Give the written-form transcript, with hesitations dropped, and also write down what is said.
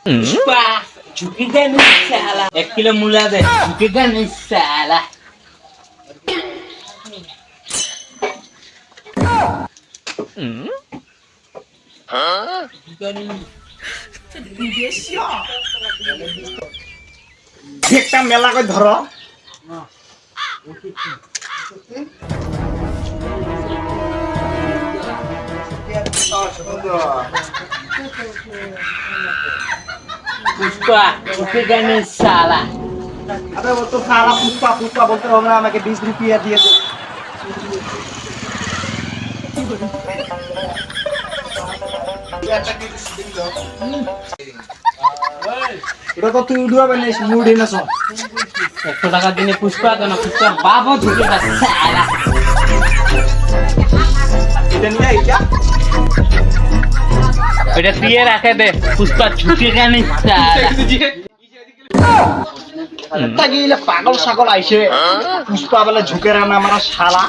पुष्पा झुकेगा नहीं साला 1 किलो मूला दे झुकेगा नहीं साला একটা মেলা করে ধরো पुष्पा झुकेगा नहीं साला अबे वो तो साला पुष्पा पुष्पा बोलते रहो ना আমাকে 20 रुपया দিয়ে दे এটা তো তুই উড়াবে বানিস মুড়ি না সব 100 টাকা দিনে पुष्पा কেন पुष्पा বাবা झुकेगा साला এটা নিয়ে আইছা बेटा पिए रखे दे पुष्पा झुकेगा नहीं साला তাগিলে পাগল ছাগল আইছে পুষ্পা বলে ঝুঁকে রানা আমার শালা